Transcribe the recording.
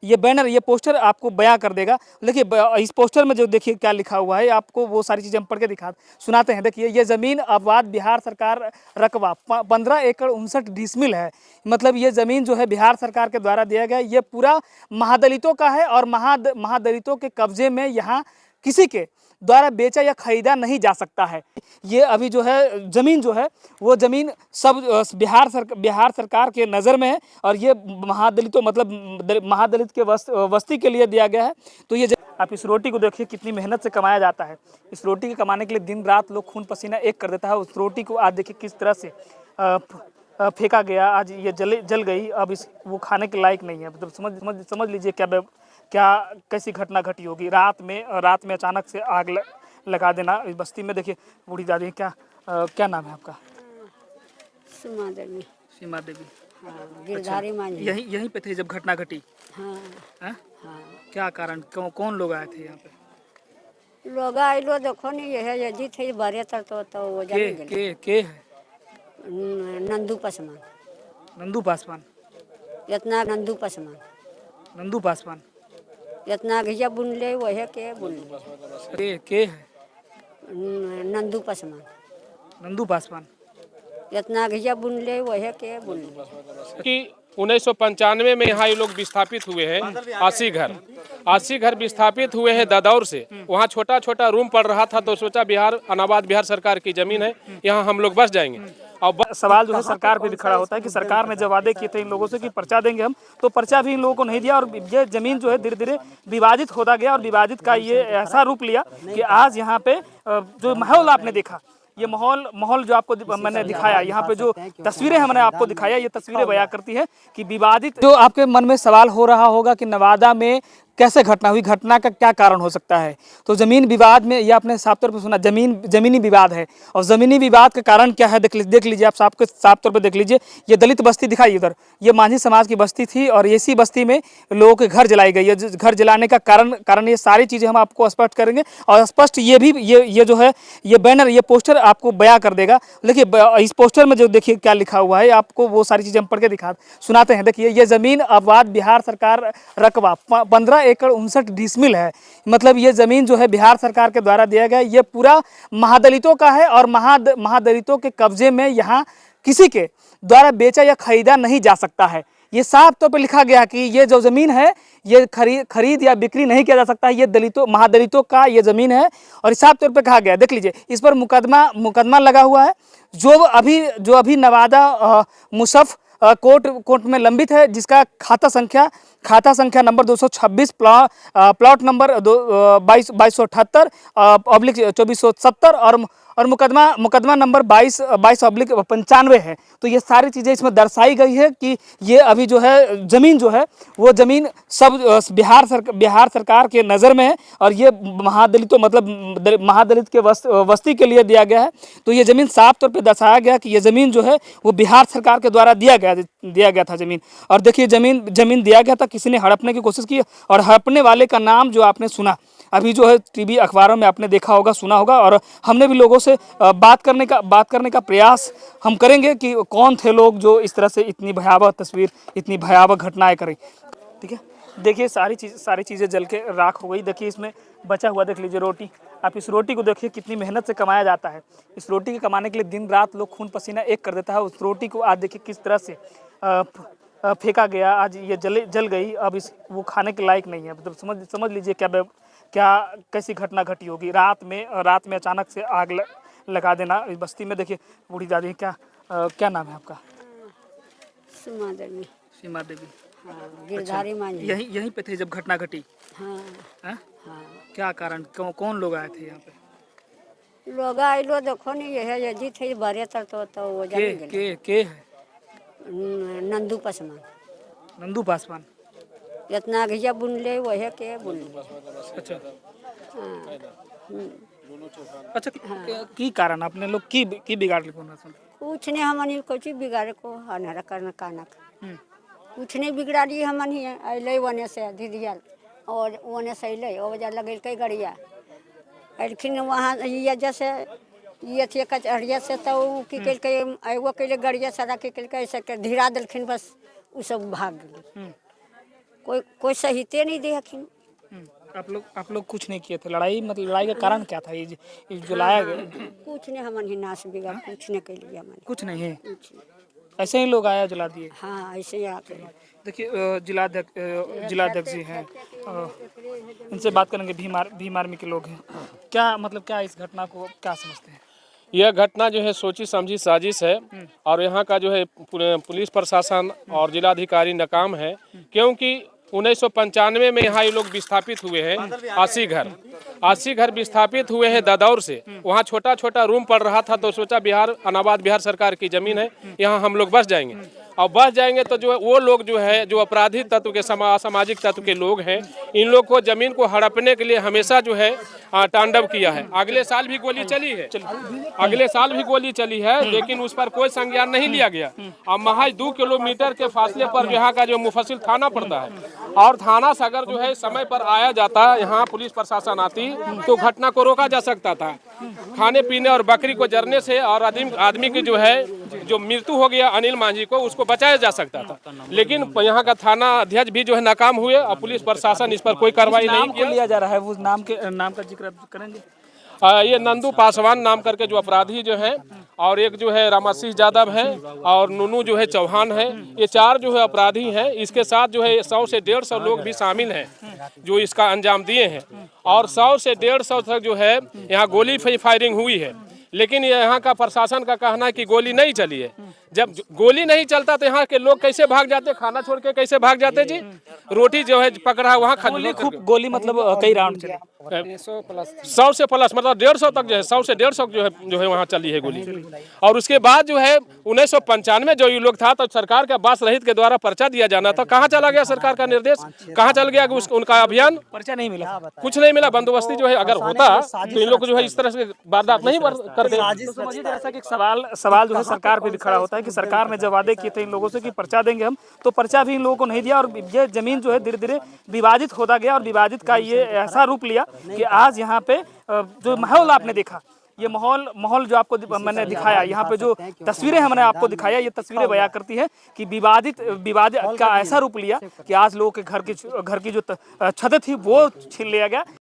ये बैनर, ये पोस्टर आपको बयां कर देगा। देखिए इस पोस्टर में जो देखिए क्या लिखा हुआ है, आपको वो सारी चीज़ें हम पढ़ के सुनाते हैं। देखिए, ये ज़मीन अववाद बिहार सरकार रकबा 15 एकड़ 59 डिसमिल है। मतलब ये ज़मीन जो है बिहार सरकार के द्वारा दिया गया, ये पूरा महादलितों का है और महादलितों के कब्जे में यहाँ किसी के द्वारा बेचा या खरीदा नहीं जा सकता है। ये अभी जो है ज़मीन जो है वो ज़मीन सब बिहार सरकार के नज़र में है और ये महादलितों मतलब महादलित के वस्ती के लिए दिया गया है। तो ये आप इस रोटी को देखिए कितनी मेहनत से कमाया जाता है। इस रोटी के कमाने के लिए दिन रात लोग खून पसीना एक कर देता है। उस रोटी को आज देखिए किस तरह से फेंका गया, आज ये जल गई। अब वो खाने के लायक नहीं है। मतलब समझ लीजिए क्या कैसी घटना घटी होगी। रात में अचानक से आग लगा देना इस बस्ती में। देखिए बूढ़ी दादी, क्या नाम है आपका? सीमा देवी। सीमा देवी, हाँ, गिरधारी माँ जी। यहीं पे थे जब घटना घटी? हाँ हाँ? हाँ। क्या कारण, कौन लोग आए थे यहाँ पे? लोग आए लो देखो नहीं, ये जी थे बारे तर तो वो जाने गेले। के है? नंदू पासवान। नंदू पासवान? इतना नंदू पासवान, नंदू पासवान इतना घिया बुन ले वही के बुन ले। के है? नंदू पासवान, नंदू पासवान इतना घिया बुन ले वही के बुन ले। कि 1995 में यहाँ ये लोग विस्थापित हुए हैं। 80 घर विस्थापित हुए हैं ददौर से। वहाँ छोटा छोटा रूम पड़ रहा था तो सोचा अनाबाद बिहार सरकार की जमीन है, यहाँ हम लोग बस जाएंगे। और सवाल जो है सरकार पे भी खड़ा होता है कि सरकार ने जब वादे किए थे इन लोगों से कि पर्चा देंगे हम, तो पर्चा भी इन लोगों को नहीं दिया और ये जमीन जो है धीरे धीरे विवादित होता गया और विवादित का ये ऐसा रूप लिया कि आज यहाँ पे जो माहौल आपने देखा, ये माहौल जो आपको मैंने दिखाया, यहाँ पे जो तस्वीरें हमने आपको दिखाया, ये तस्वीरें बयां करती है कि विवादित। जो आपके मन में सवाल हो रहा होगा कि नवादा में कैसे घटना हुई, घटना का क्या कारण हो सकता है, तो जमीन विवाद में ये आपने साफ तौर पे सुना, जमीनी विवाद है। और जमीनी विवाद का कारण क्या है देख लीजिए आप, साफ तौर पे देख लीजिए। ये दलित बस्ती दिखाई उधर, ये मांझी समाज की बस्ती थी और इसी बस्ती में लोगों के घर जलाई गई है। घर जलाने का कारण ये सारी चीज़ें हम आपको स्पष्ट करेंगे और स्पष्ट ये जो है ये बैनर, ये पोस्टर आपको बयां कर देगा। देखिए इस पोस्टर में जो देखिए क्या लिखा हुआ है, आपको वो सारी चीज़ें हम पढ़ के सुनाते हैं। देखिए, ये ज़मीन अववाद बिहार सरकार रकबा 15 एकड़ 59 डिसमिल है। मतलब ये ज़मीन जो है बिहार सरकार के द्वारा दिया गया, ये पूरा महादलितों का है और महादलितों के कब्जे में यहाँ किसी के द्वारा बेचा या खरीदा नहीं जा सकता है। ये साफ तौर पर लिखा गया कि ये जो ज़मीन है ये खरीद या बिक्री नहीं किया जा सकता है। ये महादलितों का ये ज़मीन है और साफ तौर पर कहा गया। देख लीजिए, इस पर मुकदमा लगा हुआ है जो अभी नवादा मुसफ कोर्ट में लंबित है, जिसका खाता संख्या नंबर 226 प्लॉट नंबर 2278/2470 और मुकदमा नंबर 22/95 है। तो ये सारी चीज़ें इसमें दर्शाई गई है कि ये अभी जो है ज़मीन वो ज़मीन सब बिहार सरकार के नज़र में है और ये महादलितों मतलब महादलित के वस्ती के लिए दिया गया है। तो ये ज़मीन साफ तौर पे दर्शाया गया कि ये ज़मीन जो है वो बिहार सरकार के द्वारा दिया गया था ज़मीन। और देखिए ज़मीन दिया गया था, किसी ने हड़पने की कोशिश की और हड़पने वाले का नाम जो आपने सुना अभी जो है टीवी अखबारों में आपने देखा होगा, सुना होगा। और हमने भी लोगों से बात करने का प्रयास हम करेंगे कि कौन थे लोग जो इस तरह से इतनी भयावह घटनाएं करें। ठीक है, देखिए सारी चीज़ें जल के राख हो गई। देखिए इसमें बचा हुआ देख लीजिए रोटी, आप इस रोटी को देखिए कितनी मेहनत से कमाया जाता है। इस रोटी के कमाने के लिए दिन रात लोग खून पसीना एक कर देता है। उस रोटी को आज देखिए किस तरह से फेंका गया, आज ये जल गई। अब वो खाने के लायक नहीं है। मतलब समझ लीजिए क्या कैसी घटना घटी होगी। रात में अचानक से आग लगा देना इस बस्ती में। देखिए बूढ़ी दादी, क्या नाम है आपका? सीमा देवी। सीमा देवी, हाँ, गिरधारी माँ जी। यहीं पे थे जब घटना घटी? हाँ हाँ? हाँ। क्या कारण, कौन लोग आए थे यहाँ पे? लोग आए लो देखो नहीं, ये जी थे बारे तर तो वो जाने गेले। के है? नंदू पासवान, नंदू पासवान इतना घिया बुन ले वही के बुन ले। अच्छा हाँ। अच्छा, की कारण आपने लोग की बिगाड़ ली? कुछ नहीं, हमन कुछ बिगाड़े को अनहरा करना कानक कुछ नहीं बिगड़ा ली। हमन ही अल वने से दीदिया और वने से अल और वजह लगेल गड़िया अखिन वहाँ ये जैसे ये थे कचहरिया से तो की एगो कैले गड़िया सारा के ऐसे धीरा दिलखिन, बस उ सब भाग गए। कोई सहीते नहीं दे हखिन। आप लोग कुछ नहीं किए थे लड़ाई, मतलब लड़ाई का कारण क्या था? ये जो लाया गया कुछ नहीं, हमन ही नाश बिगाड़ कुछ नहीं कैलिए हमन। कुछ नहीं है, कुछ नहीं। ऐसे ही लोग आया जला दिए। हाँ ऐसे ही आके। देखिए जिलाध्यक्ष जी हैं, इनसे बात करेंगे। भीम आर्मी के लोग हैं, क्या मतलब क्या इस घटना को क्या समझते हैं? यह घटना जो है सोची समझी साजिश है और यहाँ का जो है पुलिस प्रशासन और जिलाधिकारी नाकाम है, क्योंकि 1995 में यहाँ ये लोग विस्थापित हुए हैं। 80 घर विस्थापित हुए हैं ददौर से। वहाँ छोटा छोटा रूम पड़ रहा था तो सोचा बिहार अनाबाद बिहार सरकार की जमीन है, यहाँ हम लोग बस जाएंगे। और बस जाएंगे तो जो वो लोग जो है जो अपराधी तत्व के असामाजिक तत्व के लोग हैं, इन लोग को जमीन को हड़पने के लिए हमेशा जो है तांडव किया है। अगले साल भी गोली चली है, लेकिन उस पर कोई संज्ञान नहीं लिया गया। अब महज 2 किलोमीटर के फासले पर यहाँ का जो मुफस्सिल थाना पड़ता है, और थाना से अगर जो है समय पर आया जाता, यहाँ पुलिस प्रशासन आती तो घटना को रोका जा सकता था। खाने पीने और बकरी को जरने से और आदमी की जो मृत्यु हो गया अनिल मांझी को, उसको बचाया जा सकता था। लेकिन यहाँ का थाना अध्यक्ष भी जो है नाकाम हुए और पुलिस प्रशासन इस पर कोई कार्रवाई नहीं किया। लिया जा रहा है वो नाम का जिक्र करेंगे। ये नंदू पासवान नाम करके जो अपराधी जो है, और एक जो है रामासिंह यादव है, और नूनू जो है चौहान है, ये 4 जो है अपराधी हैं। इसके साथ जो है 100 से 150 लोग भी शामिल हैं जो इसका अंजाम दिए हैं, और 100 से 150 तक जो है यहाँ गोली फायरिंग हुई है। लेकिन यहाँ का प्रशासन का कहना है कि गोली नहीं चली है। जब गोली नहीं चलता तो यहाँ के लोग कैसे भाग जाते, खाना छोड़ के कैसे भाग जाते जी? रोटी जो है पकड़ा वहाँ गोली मतलब कई राउंड चले, 100 से प्लस मतलब 150 तक जो है, 100 से 150 जो है वहाँ चली है गोली। और उसके बाद जो है 1995 जो ये लोग था तो सरकार के बास रहित के द्वारा पर्चा दिया जाना था। कहाँ चला गया सरकार का निर्देश, कहाँ चल गया उनका अभियान? पर्चा नहीं मिला, कुछ नहीं मिला। बंदोबस्ती जो है अगर होता तो इन लोग जो है इस तरह से वारदात नहीं करते। तो समझिए जैसा कि एक सवाल जो है सरकार पे भी खड़ा होता है कि सरकार ने जब वादे किए थे इन लोगों से कि पर्चा देंगे हम, तो पर्चा भी इन लोगों को नहीं दिया, और ये जमीन जो है धीरे धीरे विवादित होता गया, और विवादित का ये ऐसा रूप लिया कि आज यहाँ पे जो माहौल आपने देखा, ये माहौल जो आपको मैंने दिखाया, यहाँ पे जो तस्वीरें हमने आपको दिखाया, ये तस्वीरें बयां करती है कि विवादित का ऐसा रूप लिया कि आज लोगों के घर की जो छत थी वो छीन लिया गया।